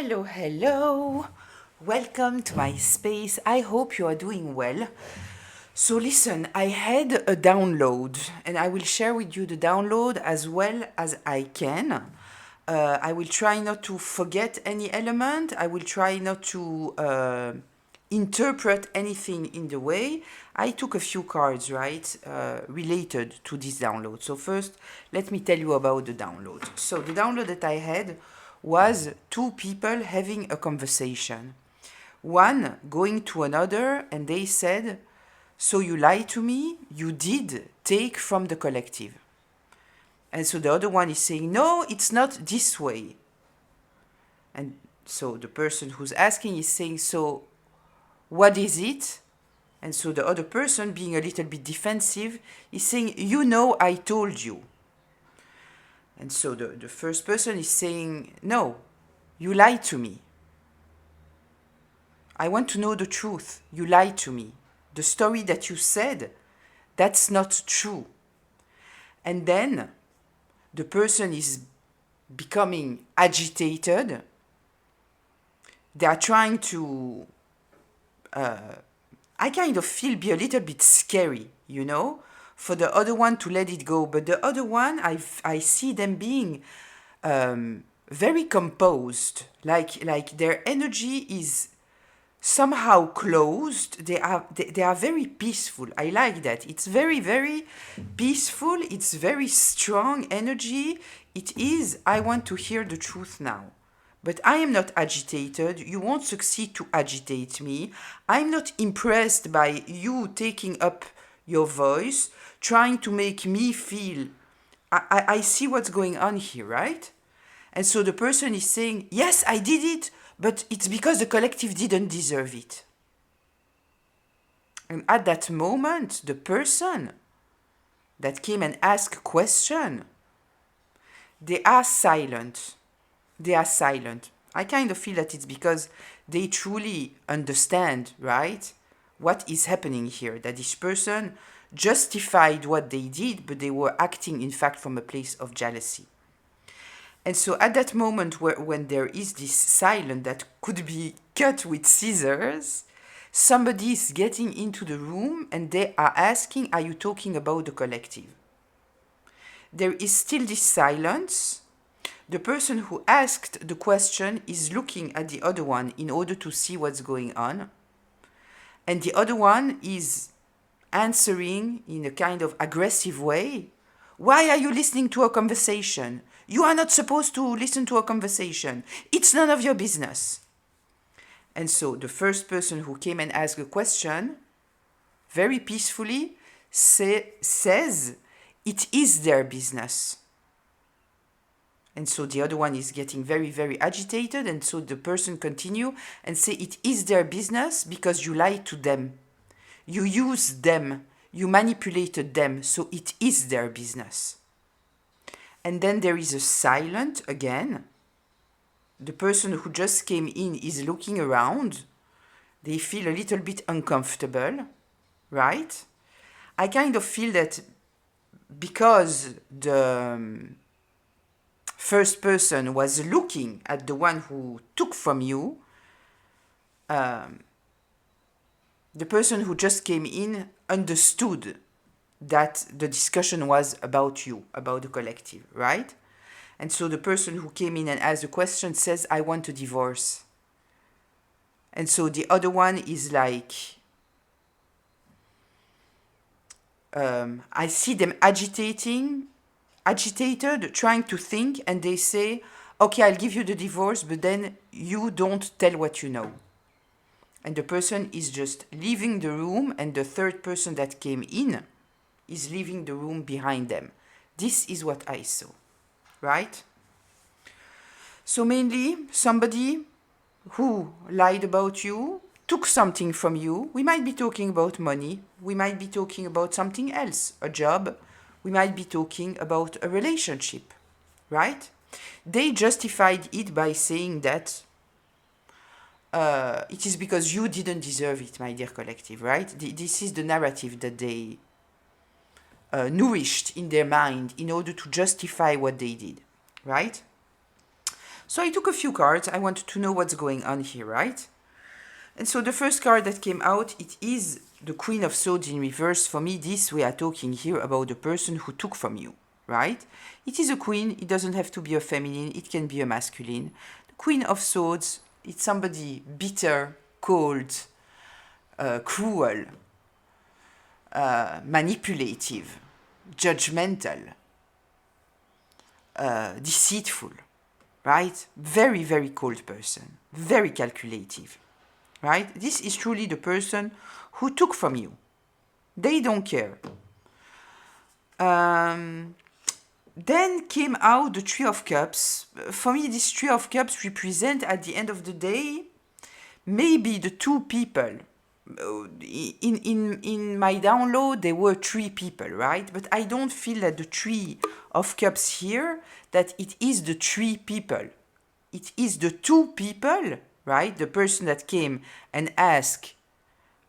Hello, hello. Welcome to my space. I hope you are doing well. So, listen, I had a download and I will share with you the download as well as I can. I will try not to forget any element. I will try not to interpret anything in the way. I took a few cards, right, related to this download. So, first, let me tell you about the download. So, the download that I had was two people having a conversation. One going to another, and they said, "So you lied to me? You did take from the collective." And so the other one is saying, "No, it's not this way." And so the person who's asking is saying, "So what is it?" And so the other person, being a little bit defensive, is saying, "You know, I told you." And so the first person is saying, "No, you lied to me. I want to know the truth. You lied to me. The story that you said, that's not true." And then the person is becoming agitated. They are trying to, I kind of feel, be a little bit scary, for the other one to let it go. But the other one, I see them being very composed, like their energy is somehow closed. They are very peaceful. I like that. It's very, very peaceful. It's very strong energy. It is, I want to hear the truth now. But I am not agitated. You won't succeed to agitate me. I'm not impressed by you taking up your voice, trying to make me feel. I see what's going on here, right? And so the person is saying, "Yes, I did it, but it's because the collective didn't deserve it." And at that moment, the person that came and asked a question, they are silent. They are silent. I kind of feel that it's because they truly understand, right, what is happening here. That this person justified what they did, but they were acting, in fact, from a place of jealousy. And so at that moment when there is this silence that could be cut with scissors, somebody is getting into the room and they are asking, "Are you talking about the collective?" There is still this silence. The person who asked the question is looking at the other one in order to see what's going on. And the other one is answering in a kind of aggressive way. "Why are you listening to a conversation? You are not supposed to listen to a conversation. It's none of your business." And so the first person who came and asked a question, very peacefully, says, "It is their business." And so the other one is getting very, very agitated. And so the person continue and say, "It is their business because you lied to them. You used them. You manipulated them. So it is their business." And then there is a silence again. The person who just came in is looking around. They feel a little bit uncomfortable, right? I kind of feel that because the first person was looking at the one who took from you, the person who just came in understood that the discussion was about you, about the collective, right? And so the person who came in and asked the question says, "I want a divorce." And so the other one is like, I see them agitated, trying to think, and they say, "Okay, I'll give you the divorce, but then you don't tell what you know." And the person is just leaving the room, and the third person that came in is leaving the room behind them. This is what I saw, right? So mainly somebody who lied about you, took something from you. We might be talking about money. We might be talking about something else, a job. We might be talking about a relationship, right? They justified it by saying that it is because you didn't deserve it, my dear collective, right? This is the narrative that they nourished in their mind in order to justify what they did, right? So I took a few cards. I wanted to know what's going on here, right? And so the first card that came out, it is the Queen of Swords in reverse. For me, this we are talking here about the person who took from you, right? It is a queen. It doesn't have to be a feminine. It can be a masculine. The Queen of Swords, it's somebody bitter, cold, cruel, manipulative, judgmental, deceitful, right? Very, very cold person, very calculative, right? This is truly the person who took from you. They don't care. Then came out the Three of Cups. For me, this Three of Cups represent, at the end of the day, maybe the two people. In my download, there were three people, right? But I don't feel that the Three of Cups here, that it is the three people. It is the two people, right? The person that came and asked,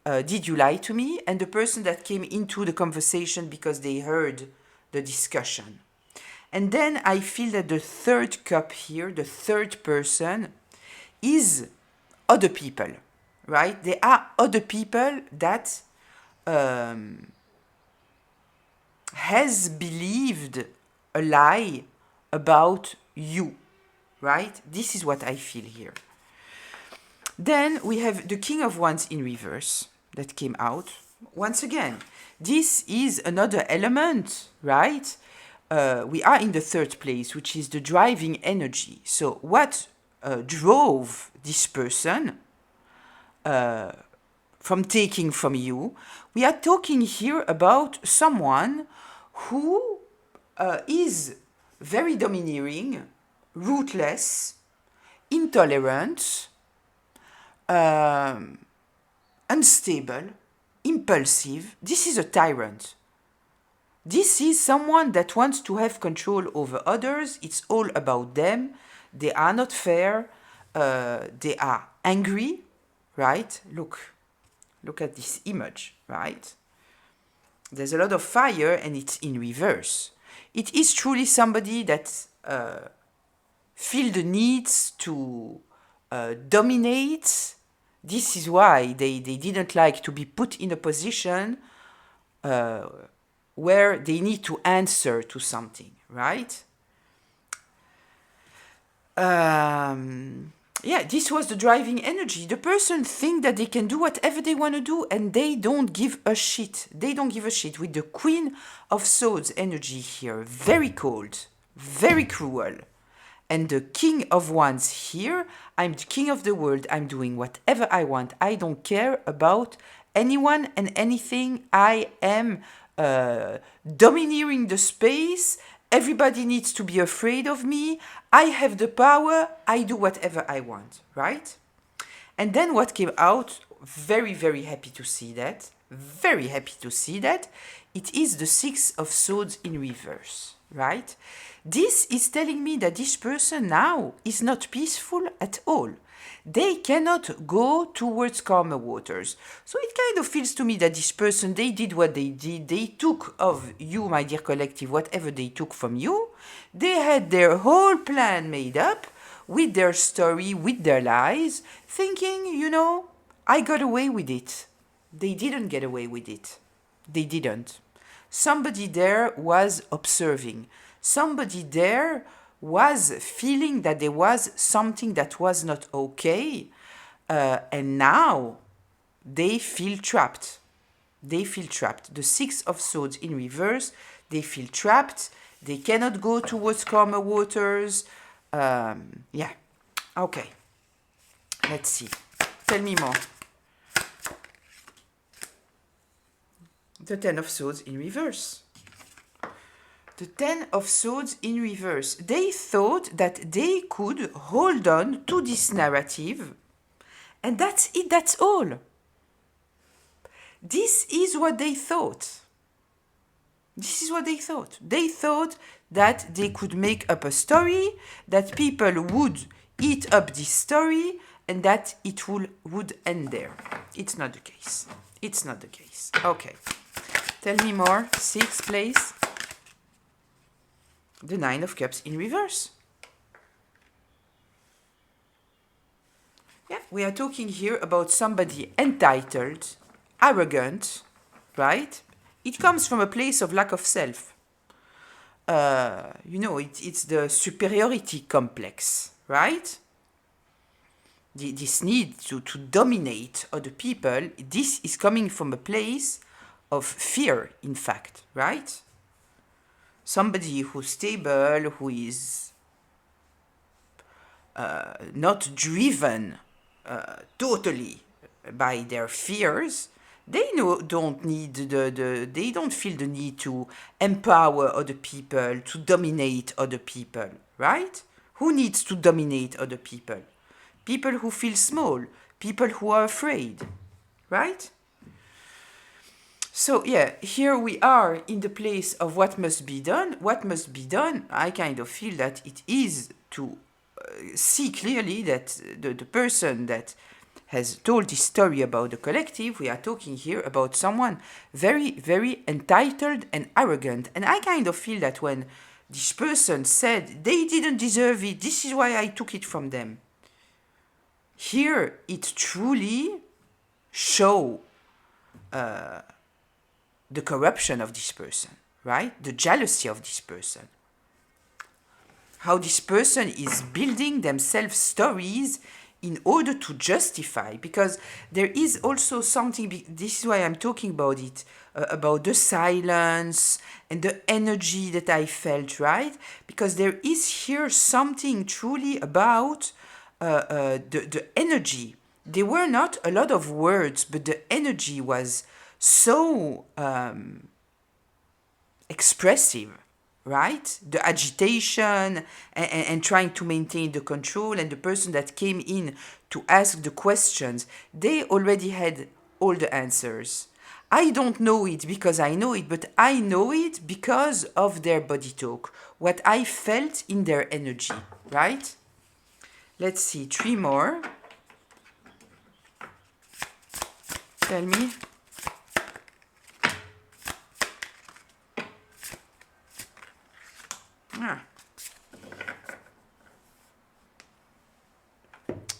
did you lie to me? And the person that came into the conversation because they heard the discussion. And then I feel that the third cup here, the third person, is other people, right? There are other people that has believed a lie about you, right? This is what I feel here. Then we have the King of Wands in reverse that came out. Once again, this is another element, right? We are in the third place, which is the driving energy. So what drove this person from taking from you? We are talking here about someone who is very domineering, ruthless, intolerant, unstable, impulsive. This is a tyrant. This is someone that wants to have control over others. It's all about them. They are not fair. They are angry, right? Look at this image, right? There's a lot of fire and it's in reverse. It is truly somebody that feel the needs to dominate. This is why they didn't like to be put in a position where they need to answer to something, right? Yeah, this was the driving energy. The person think that they can do whatever they want to do and they don't give a shit. They don't give a shit. With the Queen of Swords energy here, very cold, very cruel. And the King of Wands here, I'm the king of the world. I'm doing whatever I want. I don't care about anyone and anything. I am domineering the space. Everybody needs to be afraid of me. I have the power. I do whatever I want, right? And then what came out, very, very happy to see that. Very happy to see that. It is the Six of Swords in reverse, right? This is telling me that this person now is not peaceful at all. They cannot go towards calmer waters. So it kind of feels to me that this person, they did what they did. They took of you, my dear collective, whatever they took from you. They had their whole plan made up with their story, with their lies, thinking, you know, I got away with it. They didn't get away with it. They didn't. Somebody there was observing. Somebody there was feeling that there was something that was not okay, and now they feel trapped. They feel trapped. The Six of Swords in reverse, they feel trapped. They cannot go towards calmer waters. Yeah. Okay. Let's see. Tell me more. The Ten of Swords in reverse. The Ten of Swords in reverse. They thought that they could hold on to this narrative, and that's it, that's all. This is what they thought. This is what they thought. They thought that they could make up a story, that people would eat up this story, and that it would end there. It's not the case. It's not the case. Okay. Tell me more. Sixth place. The Nine of Cups in reverse. Yeah, we are talking here about somebody entitled, arrogant, right? It comes from a place of lack of self. It's the superiority complex, right? This need to dominate other people, this is coming from a place of fear, in fact, right? Somebody who's stable, who is not driven totally by their fears, they don't need they don't feel the need to empower other people, to dominate other people, right? Who needs to dominate other people? People who feel small, people who are afraid, right? So yeah, here we are in the place of what must be done. What must be done, I kind of feel that it is to see clearly that the person that has told this story about the collective, we are talking here about someone very, very entitled and arrogant. And I kind of feel that when this person said they didn't deserve it, this is why I took it from them. Here it truly shows the corruption of this person, right? The jealousy of this person. How this person is building themselves stories in order to justify, because there is also something, this is why I'm talking about it, about the silence and the energy that I felt, right? Because there is here something truly about the energy. There were not a lot of words, but the energy was so expressive, right? The agitation and trying to maintain the control, and the person that came in to ask the questions, they already had all the answers. I don't know it because I know it, but I know it because of their body talk, what I felt in their energy, right? Let's see, 3 more. Tell me.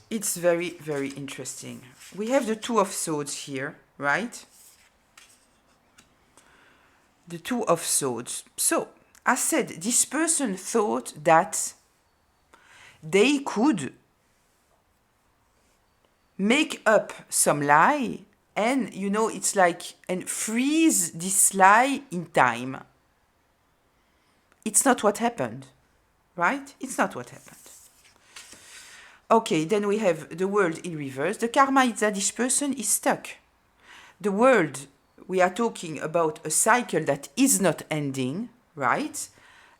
It's very, very interesting. We have the Two of Swords here, right? The Two of Swords. So, as said, this person thought that they could make up some lie and, it's like, and freeze this lie in time. It's not what happened, right? It's not what happened. Okay, then we have the world in reverse. The karma is that this person is stuck. The world, we are talking about a cycle that is not ending, right?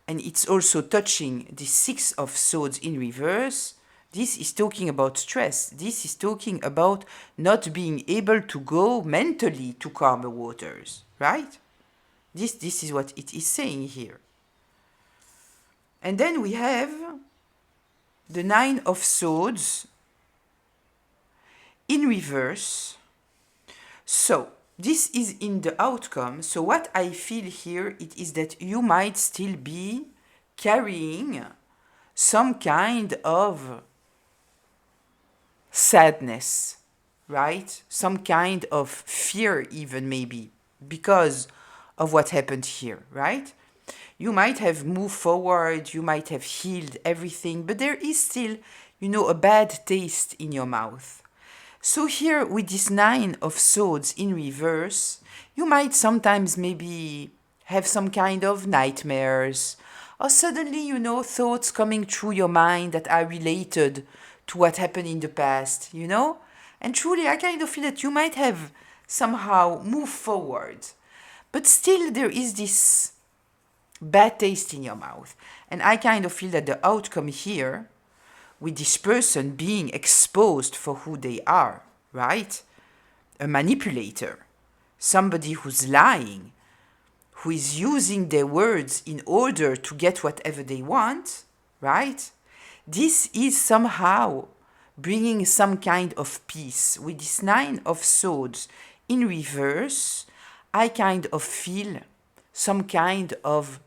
And it's also touching the Six of Swords in reverse. This is talking about stress. This is talking about not being able to go mentally to calmer waters, right? This is what it is saying here. And then we have the Nine of Swords in reverse. So this is in the outcome. So what I feel here, it is that you might still be carrying some kind of sadness, right? Some kind of fear even, maybe, because of what happened here, right? You might have moved forward, you might have healed everything, but there is still, a bad taste in your mouth. So here with this Nine of Swords in reverse, you might sometimes maybe have some kind of nightmares, or suddenly, thoughts coming through your mind that are related to what happened in the past, And truly, I kind of feel that you might have somehow moved forward, but still there is this bad taste in your mouth. And I kind of feel that the outcome here, with this person being exposed for who they are, right? A manipulator, somebody who's lying, who is using their words in order to get whatever they want, right? This is somehow bringing some kind of peace. With this Nine of Swords in reverse, I kind of feel some kind of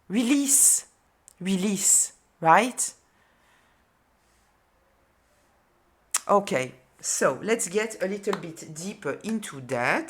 release, right? Okay, so let's get a little bit deeper into that.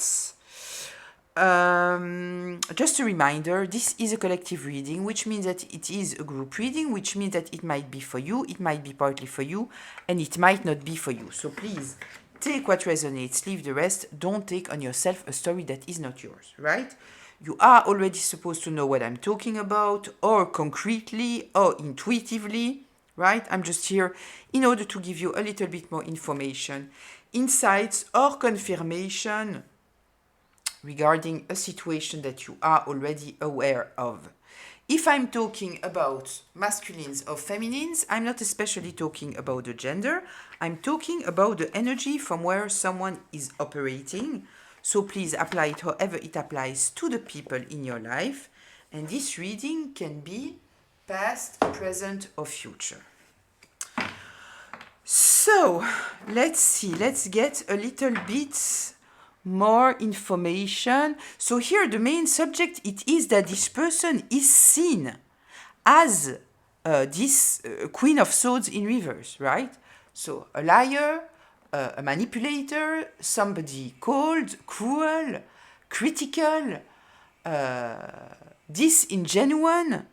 Just a reminder, this is a collective reading, which means that it is a group reading, which means that it might be for you, it might be partly for you, and it might not be for you. So please, take what resonates, leave the rest. Don't take on yourself a story that is not yours, right? You are already supposed to know what I'm talking about, or concretely, or intuitively, right? I'm just here in order to give you a little bit more information, insights, or confirmation regarding a situation that you are already aware of. If I'm talking about masculines or feminines, I'm not especially talking about the gender. I'm talking about the energy from where someone is operating. So please apply it however it applies to the people in your life. And this reading can be past, present, or future. So let's see, let's get a little bit more information. So here the main subject, it is that this person is seen as this Queen of Swords in reverse, right? So a liar, a manipulator, somebody cold, cruel, critical, disingenuine.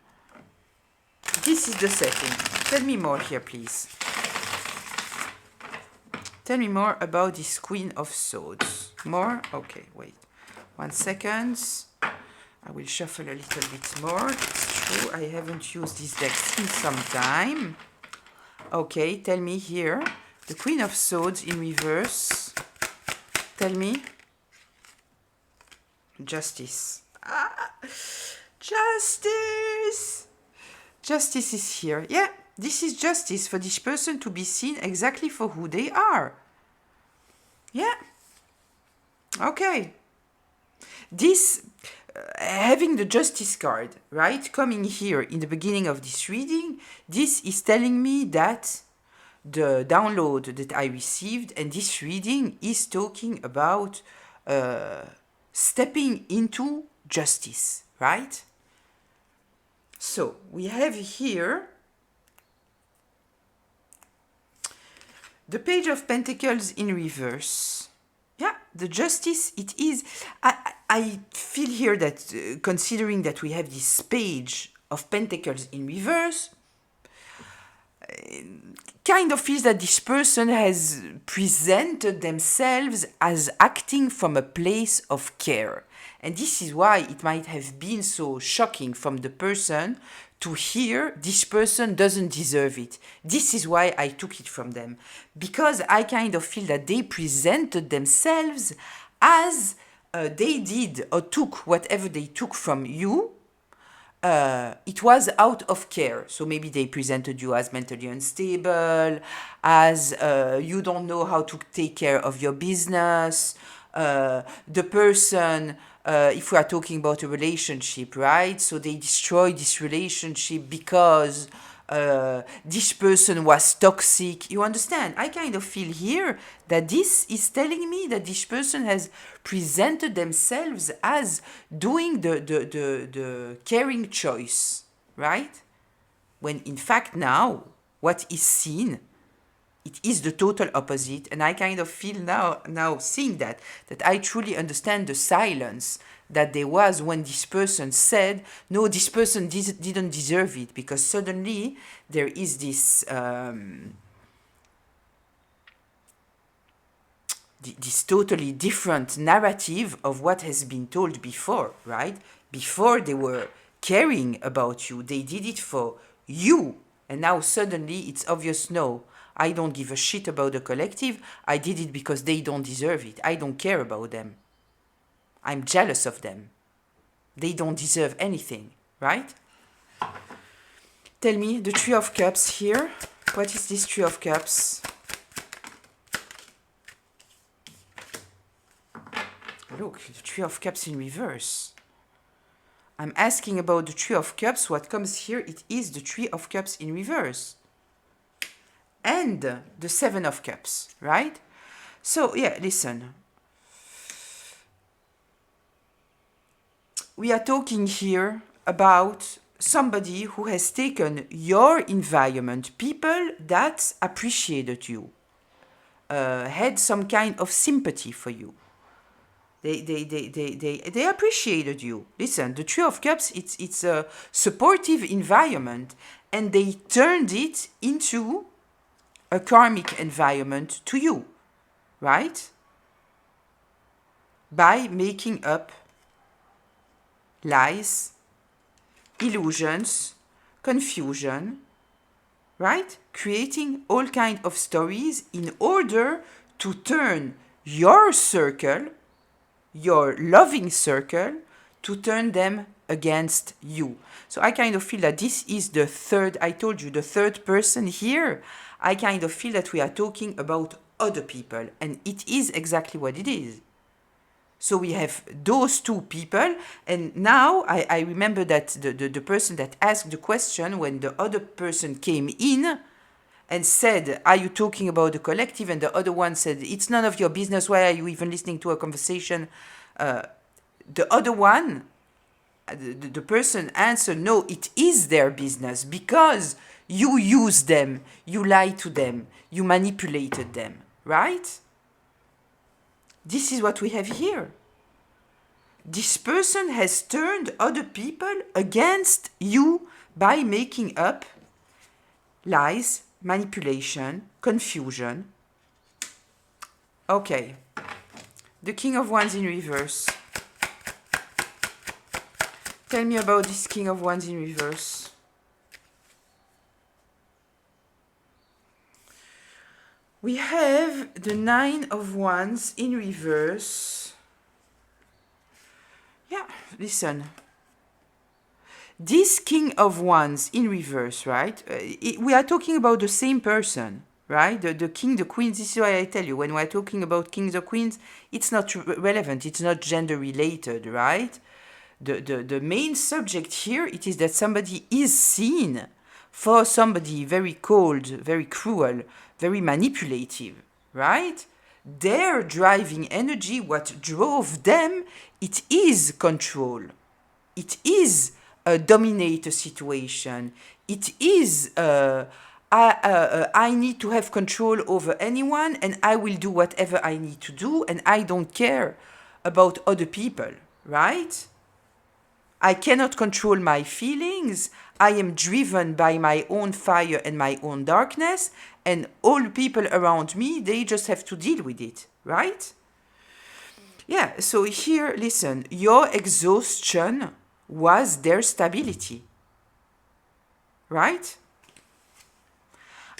This is the setting. Tell me more here, please. Tell me more about this Queen of Swords. More? Okay, wait. 1 second. I will shuffle a little bit more. It's true, I haven't used this deck in some time. Okay, tell me here. The Queen of Swords in reverse. Tell me. Justice. Ah, justice! Justice is here. Yeah, this is justice for this person to be seen exactly for who they are. Yeah. Okay. This, having the justice card, right, coming here in the beginning of this reading, this is telling me that the download that I received and this reading is talking about stepping into justice, right? So we have here the Page of Pentacles in reverse. Yeah, the justice, it is. I feel here that considering that we have this Page of Pentacles in reverse, kind of feels that this person has presented themselves as acting from a place of care. And this is why it might have been so shocking from the person to hear this person doesn't deserve it. This is why I took it from them. Because I kind of feel that they presented themselves as they did or took whatever they took from you. It was out of care. So maybe they presented you as mentally unstable, as you don't know how to take care of your business. The person, if we are talking about a relationship, right? So they destroyed this relationship because this person was toxic. You understand? I kind of feel here that this is telling me that this person has presented themselves as doing the caring choice, right? When in fact now, what is seen, it is the total opposite. And I kind of feel now seeing that I truly understand the silence that there was when this person said, no, this person didn't deserve it, because suddenly there is this this totally different narrative of what has been told before, right? Before they were caring about you, they did it for you, and now suddenly it's obvious, no, I don't give a shit about the collective, I did it because they don't deserve it, I don't care about them. I'm jealous of them. They don't deserve anything, right? Tell me, the Three of Cups here. What is this Three of Cups? Look, the Three of Cups in reverse. I'm asking about the Three of Cups. What comes here, it is the Three of Cups in reverse. And the Seven of Cups, right? So, yeah, listen. We are talking here about somebody who has taken your environment, people that appreciated you, had some kind of sympathy for you. They appreciated you. Listen, the Three of Cups, it's a supportive environment, and they turned it into a karmic environment to you, right? By making up lies, illusions, confusion, right? Creating all kinds of stories in order to turn your circle, your loving circle, to turn them against you. So I kind of feel that this is the third, I told you, the third person here. I kind of feel that we are talking about other people, and it is exactly what it is. So we have those two people, and now I remember that the person that asked the question, when the other person came in and said, are you talking about the collective? And the other one said, it's none of your business, why are you even listening to a conversation? The other one, the person answered, no, it is their business, because you use them, you lie to them, you manipulated them, right? This is what we have here. This person has turned other people against you by making up lies, manipulation, confusion. Okay. The King of Wands in reverse. Tell me about this King of Wands in reverse. We have the Nine of Wands in reverse. Yeah, listen. This King of Wands in reverse, right? We are talking about the same person, right? The king, the queen, this is why I tell you, when we're talking about kings or queens, it's not relevant, it's not gender related, right? The main subject here, it is that somebody is seen for somebody very cold, very cruel, very manipulative, right? Their driving energy, what drove them, it is control. It is a dominator situation. It is I need to have control over anyone, and I will do whatever I need to do, and I don't care about other people, right? I cannot control my feelings. I am driven by my own fire and my own darkness, and all people around me, they just have to deal with it, right? Yeah, so here, listen, your exhaustion was their stability, right?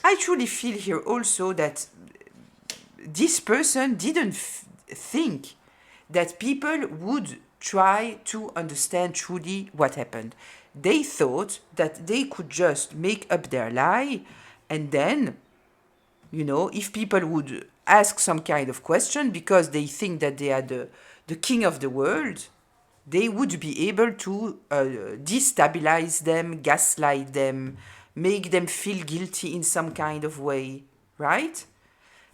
I truly feel here also that this person didn't think that people would try to understand truly what happened. They thought that they could just make up their lie, and then, you know, if people would ask some kind of question because they think that they are the king of the world, they would be able to destabilize them, gaslight them, make them feel guilty in some kind of way, right?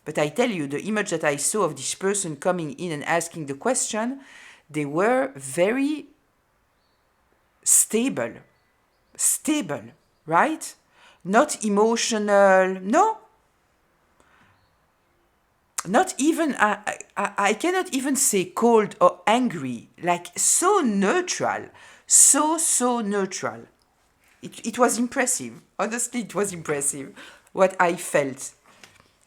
But I tell you, the image that I saw of this person coming in and asking the question, they were very stable, right? Not emotional, no. Not even, I cannot even say cold or angry, like so neutral, so neutral. It was impressive. Honestly, it was impressive what I felt.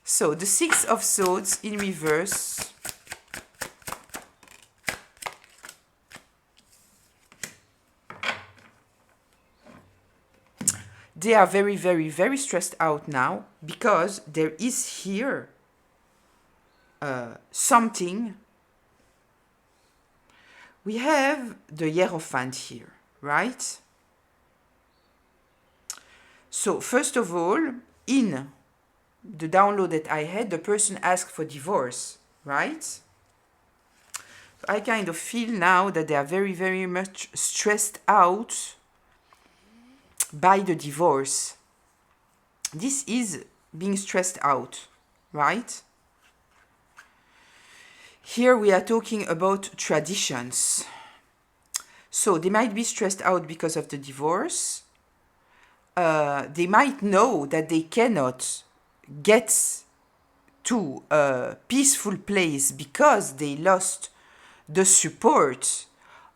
So, the Six of Swords in reverse. They are very, very, very stressed out now because there is here something. We have the Hierophant here, right? So, first of all, in the download that I had, the person asked for divorce, right? So I kind of feel now that they are very, very much stressed out by the divorce. This is being stressed out, right? Here we are talking about traditions. So they might be stressed out because of the divorce. They might know that they cannot get to a peaceful place because they lost the support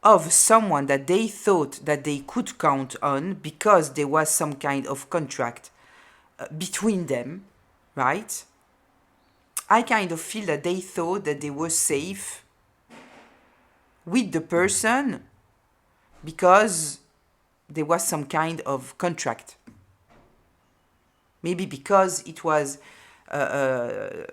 of someone that they thought that they could count on because there was some kind of contract between them, right? I kind of feel that they thought that they were safe with the person because there was some kind of contract. Maybe because it was their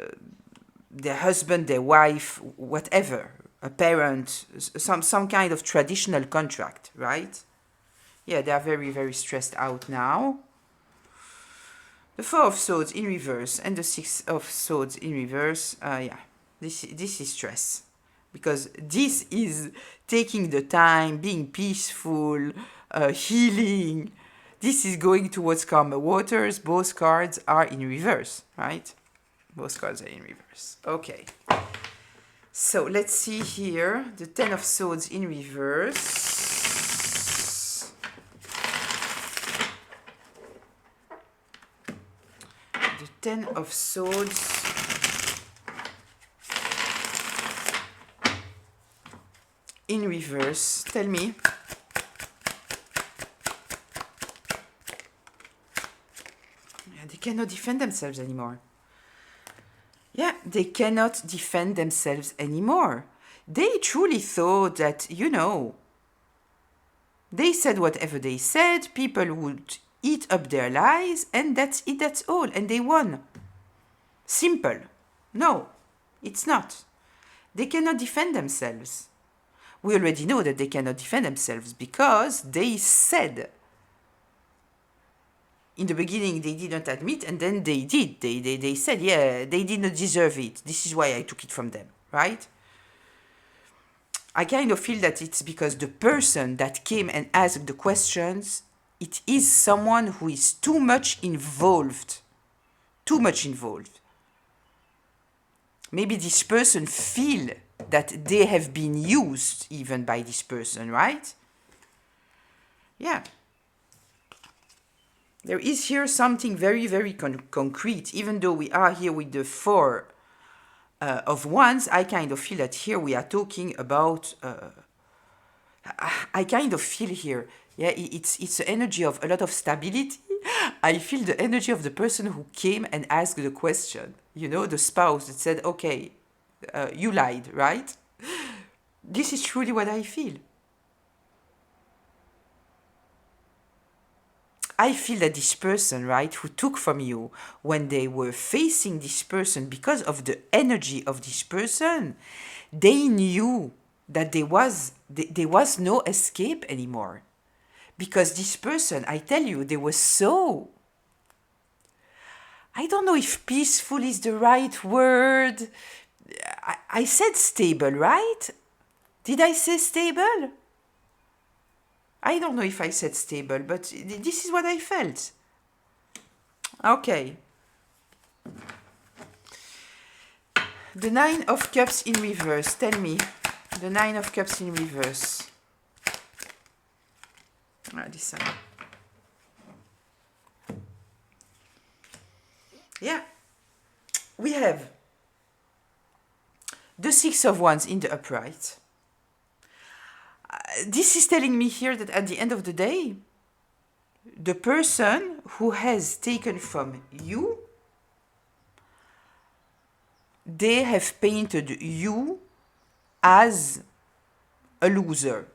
husband, their wife, whatever, a parent, some kind of traditional contract, right? Yeah, they are very, very stressed out now. The Four of Swords in reverse and the Six of Swords in reverse, yeah, this is stress. Because this is taking the time, being peaceful, healing. This is going towards calmer waters. Both cards are in reverse, right? Both cards are in reverse. Okay. So let's see here. The Ten of Swords in reverse. The Ten of Swords in reverse. Tell me. Yeah, they cannot defend themselves anymore. Yeah, they cannot defend themselves anymore. They truly thought that, you know, they said whatever they said, people would eat up their lies, and that's it, that's all, and they won. Simple. No, it's not. They cannot defend themselves. We already know that they cannot defend themselves because they said. In the beginning, they didn't admit, and then they did. They said, yeah, they didn't deserve it. This is why I took it from them, right? I kind of feel that it's because the person that came and asked the questions, it is someone who is too much involved. Too much involved. Maybe this person feel that they have been used even by this person, right? Yeah. There is here something very, very concrete. Even though we are here with the Four of Wands, I kind of feel that here we are talking about... I kind of feel here, yeah, it's the energy of a lot of stability. I feel the energy of the person who came and asked the question. You know, the spouse that said, okay, you lied, right? This is truly what I feel. I feel that this person, right, who took from you when they were facing this person, because of the energy of this person, they knew that there was no escape anymore. Because this person, I tell you, they were so... I don't know if peaceful is the right word. I said stable, right? Did I say stable? I don't know if I said stable, but this is what I felt. Okay. The Nine of Cups in reverse. Tell me. The Nine of Cups in reverse. This one. Yeah. We have the Six of Wands in the upright. This is telling me here that at the end of the day, the person who has taken from you, they have painted you as a loser.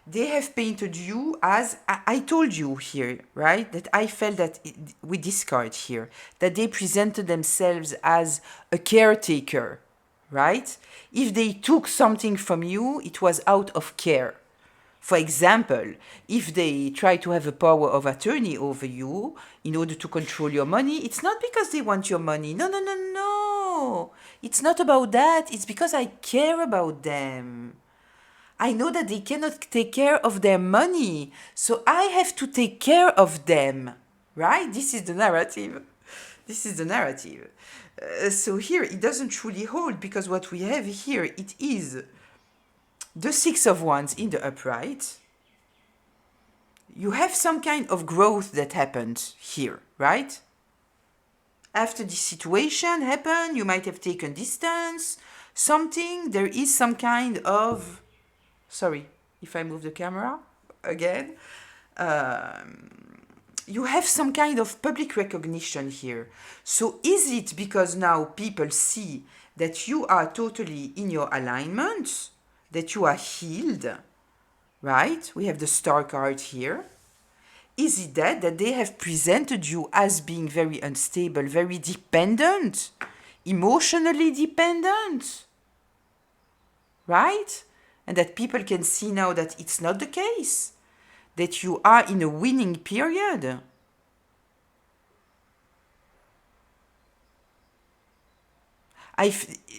They have painted you as, I told you here, right, that I felt that with this card here, that they presented themselves as a caretaker, right? If they took something from you, it was out of care. For example, if they try to have a power of attorney over you in order to control your money, it's not because they want your money. No, no, no, no. It's not about that. It's because I care about them. I know that they cannot take care of their money, so I have to take care of them, right? This is the narrative. This is the narrative. So here it doesn't truly hold, because what we have here, it is the Six of Wands in the upright. You have some kind of growth that happened here, right? After this situation happened, you might have taken distance, something, there is some kind of, sorry if I move the camera again, you have some kind of public recognition here. So is it because now people see that you are totally in your alignment, that you are healed, right? We have the star card here. Is it that they have presented you as being very unstable, very dependent, emotionally dependent, right? And that people can see now that it's not the case, that you are in a winning period.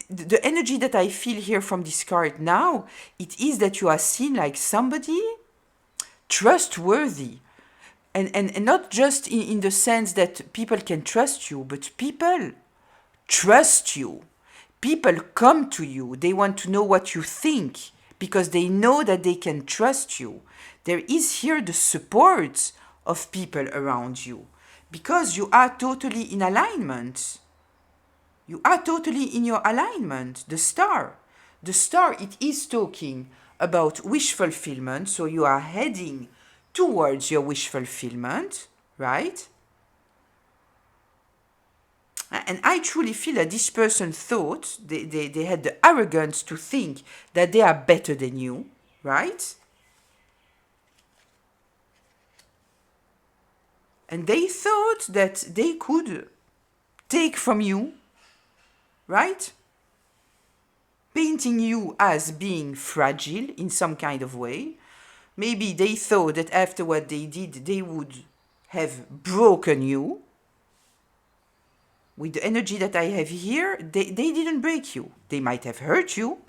The energy that I feel here from this card now, it is that you are seen like somebody trustworthy. And not just in the sense that people can trust you, but people trust you. People come to you. They want to know what you think because they know that they can trust you. There is here the support of people around you because you are totally in alignment. You are totally in your alignment. The star, it is talking about wish fulfillment. So you are heading towards your wish fulfillment, right? And I truly feel that this person thought, they had the arrogance to think that they are better than you, right? And they thought that they could take from you, right? Painting you as being fragile in some kind of way. Maybe they thought that after what they did, they would have broken you. With the energy that I have here, they didn't break you. They might have hurt you,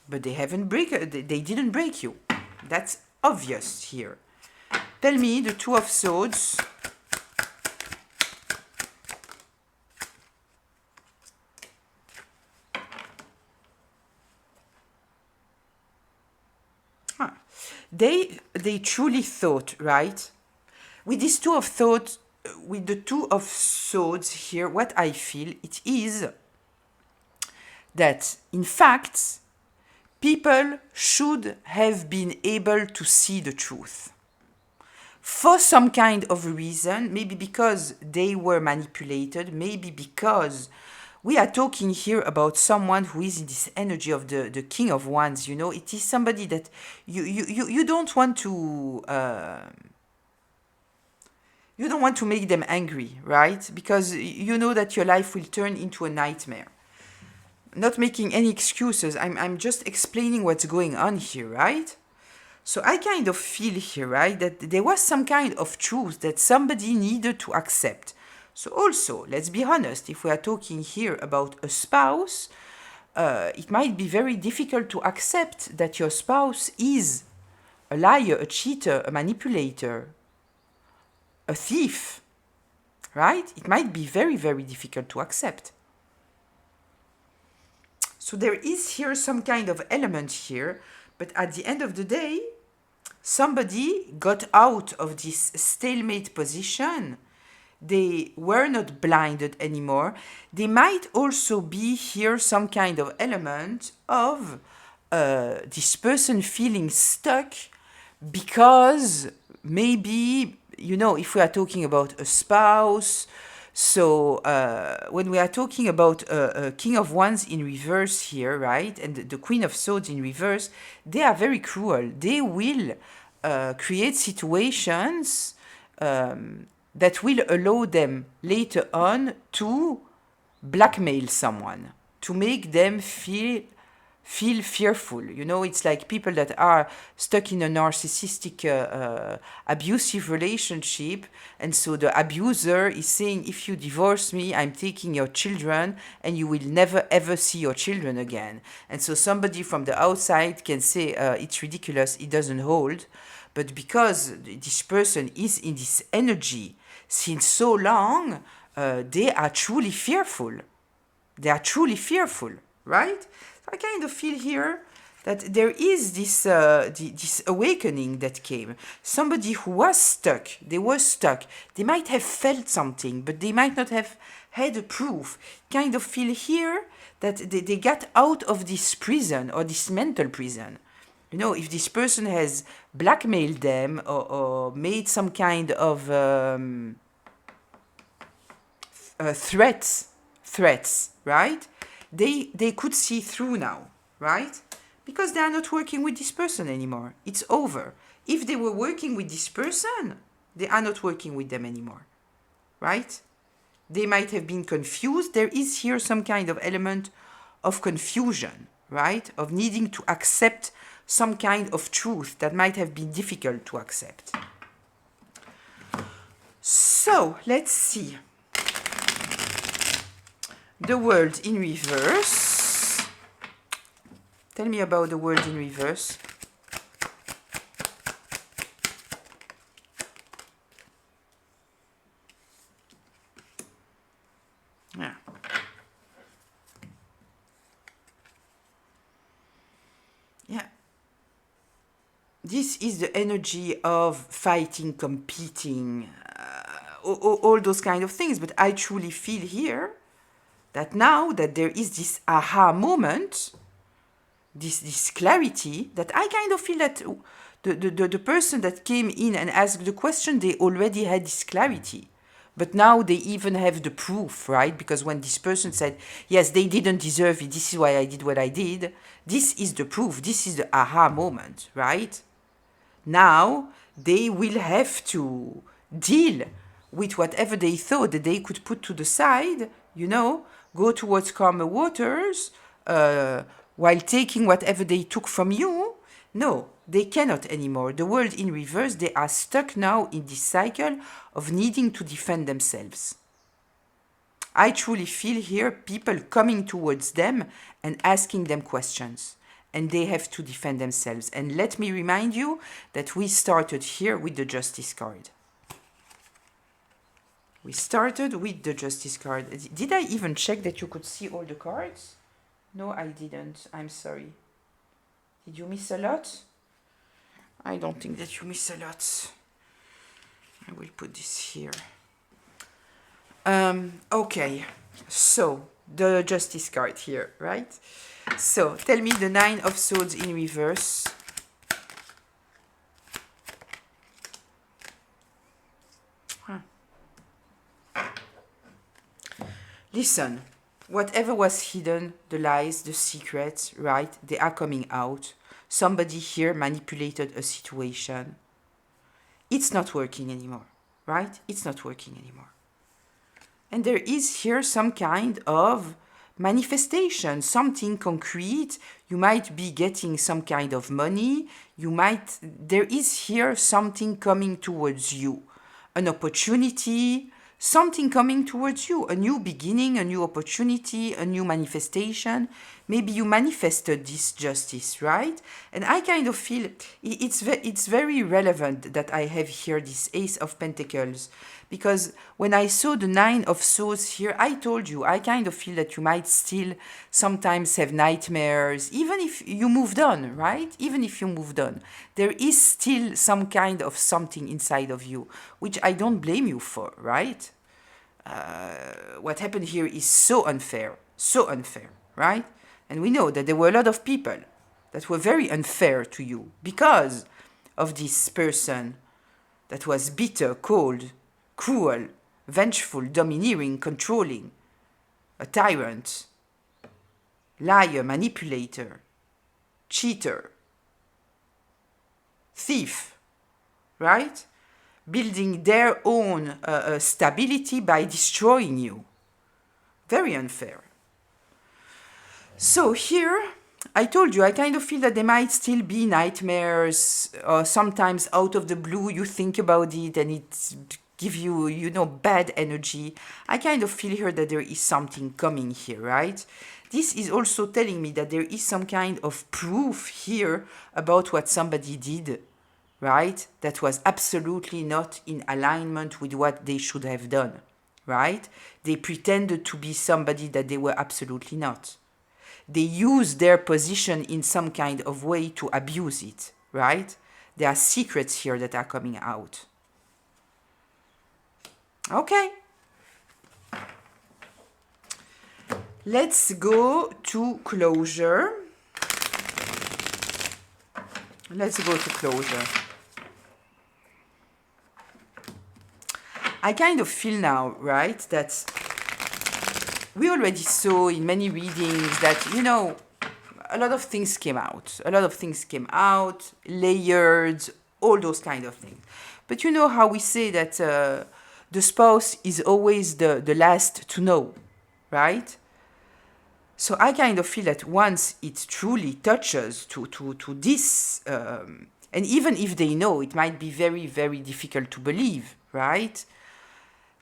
but they didn't break you. That's obvious here. Tell me, the Two of Swords. They truly thought, right? With this with the Two of Swords here, what I feel it is that in fact people should have been able to see the truth for some kind of reason, maybe because they were manipulated, maybe because we are talking here about someone who is in this energy of the King of Wands. You know, it is somebody that you don't want to you don't want to make them angry, right? Because you know that your life will turn into a nightmare. Not making any excuses, I'm just explaining what's going on here, right? So I kind of feel here, right, that there was some kind of truth that somebody needed to accept. So also, let's be honest, if we are talking here about a spouse, it might be very difficult to accept that your spouse is a liar, a cheater, a manipulator, a thief, right? It might be very, very difficult to accept. So there is here some kind of element here, but at the end of the day, somebody got out of this stalemate position. They were not blinded anymore. They might also be here some kind of element of this person feeling stuck because maybe, you know, if we are talking about a spouse, so when we are talking about a King of Wands in reverse here, right, and the Queen of Swords in reverse, they are very cruel. They will create situations that will allow them later on to blackmail someone, to make them feel fearful. You know, it's like people that are stuck in a narcissistic, abusive relationship. And so the abuser is saying, if you divorce me, I'm taking your children and you will never ever see your children again. And so somebody from the outside can say, it's ridiculous, it doesn't hold. But because this person is in this energy since so long, they are truly fearful. They are truly fearful, right? I kind of feel here that there is this awakening that came. Somebody who was stuck, they were stuck. They might have felt something, but they might not have had a proof. Kind of feel here that they got out of this prison or this mental prison. You know, if this person has blackmailed them or made some kind of threats, right? They could see through now, right? Because they are not working with this person anymore. It's over. If they were working with this person, they are not working with them anymore, right? They might have been confused. There is here some kind of element of confusion, right? Of needing to accept some kind of truth that might have been difficult to accept. So, let's see. The world in reverse. Tell me about the world in reverse. Yeah. Yeah. This is the energy of fighting, competing, all those kind of things. But I truly feel here that now that there is this aha moment, this clarity, that I kind of feel that the person that came in and asked the question, they already had this clarity. But now they even have the proof, right? Because when this person said, yes, they didn't deserve it, this is why I did what I did, this is the proof, this is the aha moment, right? Now they will have to deal with whatever they thought that they could put to the side, you know, go towards calmer waters, while taking whatever they took from you. No, they cannot anymore. The world in reverse, they are stuck now in this cycle of needing to defend themselves. I truly feel here people coming towards them and asking them questions. And they have to defend themselves. And let me remind you that we started here with the Justice card. We started with the Justice card. Did I even check that you could see all the cards? No, I didn't. I'm sorry. Did you miss a lot? I don't think that you miss a lot. I will put this here. Okay, so the Justice card here, right? So tell me the Nine of Swords in reverse. Listen, whatever was hidden, the lies, the secrets, right? They are coming out. Somebody here manipulated a situation. It's not working anymore, right? It's not working anymore. And there is here some kind of manifestation, something concrete. You might be getting some kind of money. There is here something coming towards you. An opportunity, something coming towards you, a new beginning, a new opportunity, a new manifestation. Maybe you manifested this justice, right? And I kind of feel it's very relevant that I have here this Ace of Pentacles, because when I saw the Nine of Swords here, I told you, I kind of feel that you might still sometimes have nightmares, even if you moved on, right? Even if you moved on, there is still some kind of something inside of you, which I don't blame you for, right? What happened here is so unfair, right? And we know that there were a lot of people that were very unfair to you because of this person that was bitter, cold, cruel, vengeful, domineering, controlling, a tyrant, liar, manipulator, cheater, thief, right? Building their own stability by destroying you. Very unfair. So here, I told you, I kind of feel that there might still be nightmares, or sometimes out of the blue you think about it and it gives you, you know, bad energy. I kind of feel here that there is something coming here, right? This is also telling me that there is some kind of proof here about what somebody did, right? That was absolutely not in alignment with what they should have done, right? They pretended to be somebody that they were absolutely not. they use their position in some kind of way to abuse it, right? There are secrets here that are coming out. Okay. Let's go to closure. Let's go to closure. I kind of feel now, right, that we already saw in many readings that, you know, a lot of things came out. A lot of things came out, layered, all those kind of things. But you know how we say that the spouse is always the last to know, right? So I kind of feel that once it truly touches to this, and even if they know, it might be very, very difficult to believe, right?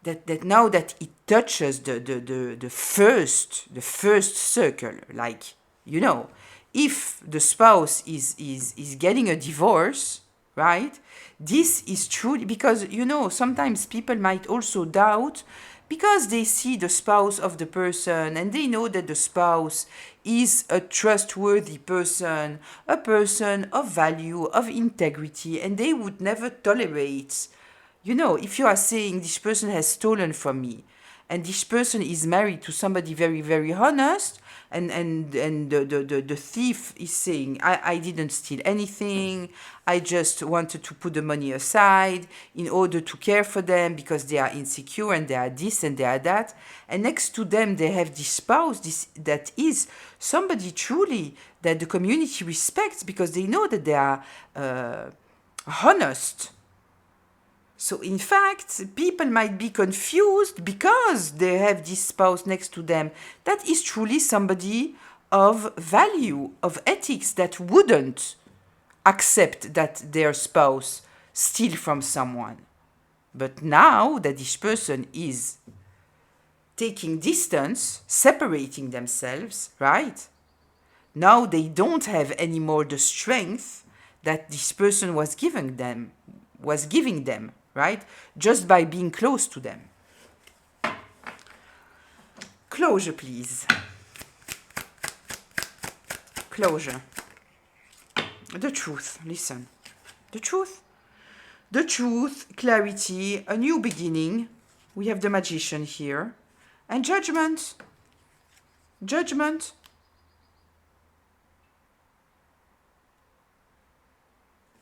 That now that it touches the first circle, like, you know, if the spouse is getting a divorce, right? This is truly, because, you know, sometimes people might also doubt because they see the spouse of the person and they know that the spouse is a trustworthy person, a person of value, of integrity, and they would never tolerate, you know, if you are saying this person has stolen from me and this person is married to somebody very, very honest, and the thief is saying, I didn't steal anything, I just wanted to put the money aside in order to care for them because they are insecure and they are this and they are that. And next to them, they have this spouse that is somebody truly that the community respects because they know that they are honest. So in fact, people might be confused because they have this spouse next to them that is truly somebody of value, of ethics, that wouldn't accept that their spouse steal from someone. But now that this person is taking distance, separating themselves, right? Now they don't have anymore the strength that this person was giving them, right? Just by being close to them. Closure, please. Closure. The truth, listen. The truth. The truth, clarity, a new beginning. We have the magician here. And judgment. Judgment.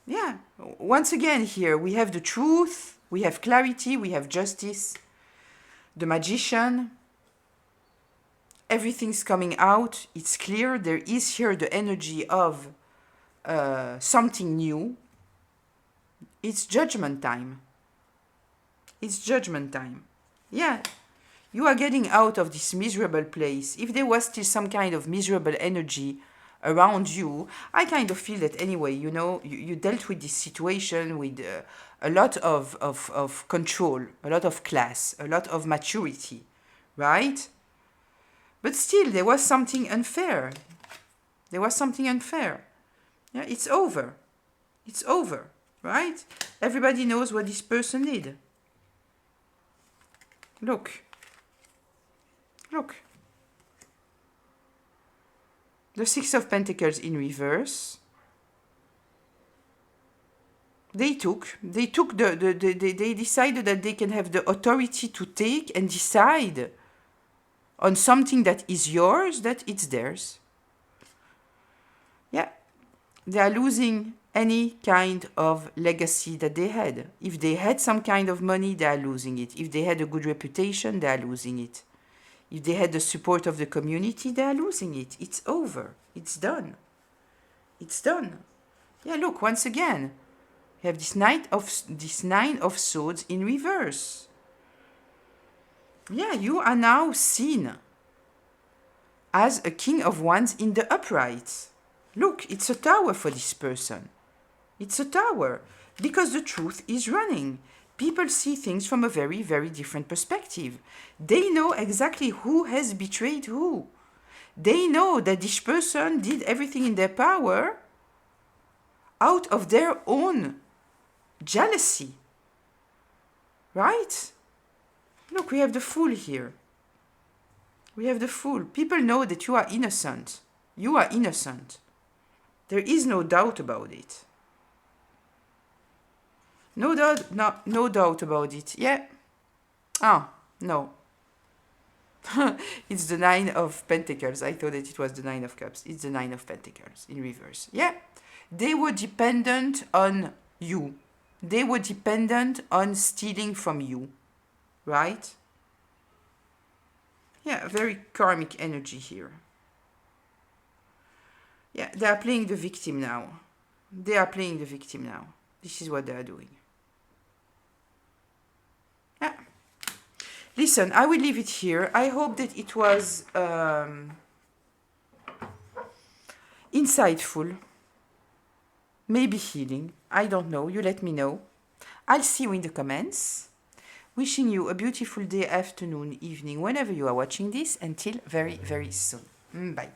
Yeah, once again here, we have the truth, we have clarity, we have justice, the magician, everything's coming out, it's clear, there is here the energy of something new. It's judgment time. It's judgment time. Yeah, you are getting out of this miserable place. If there was still some kind of miserable energy around you, I kind of feel that anyway, you know, you dealt with this situation with a lot of control, a lot of class, a lot of maturity, right? But still, there was something unfair. There was something unfair. Yeah, it's over. It's over, right? Everybody knows what this person did. Look. Look. The Six of Pentacles in reverse. They decided that they can have the authority to take and decide on something that is yours, that it's theirs. Yeah. They are losing any kind of legacy that they had. If they had some kind of money, they are losing it. If they had a good reputation, they are losing it. If they had the support of the community, they are losing it. It's over. It's done. It's done. Yeah, look, once again, you have this Nine of Swords in reverse. Yeah, you are now seen as a King of Wands in the upright. Look, it's a tower for this person. It's a tower because the truth is running. People see things from a very, very different perspective. They know exactly who has betrayed who. They know that this person did everything in their power out of their own jealousy. Right? Look, we have the Fool here. We have the Fool. People know that you are innocent. You are innocent. There is no doubt about it. No doubt, no doubt about it. Yeah. Ah, no. It's the 9 of Pentacles. I thought that it was the 9 of Cups. It's the 9 of Pentacles in reverse. Yeah. They were dependent on you. They were dependent on stealing from you. Right? Yeah, very karmic energy here. Yeah, they are playing the victim now. They are playing the victim now. This is what they are doing. Yeah. Listen, I will leave it here. I hope that it was insightful. Maybe healing. I don't know. You let me know. I'll see you in the comments. Wishing you a beautiful day, afternoon, evening, whenever you are watching this. Until very, very soon. Bye.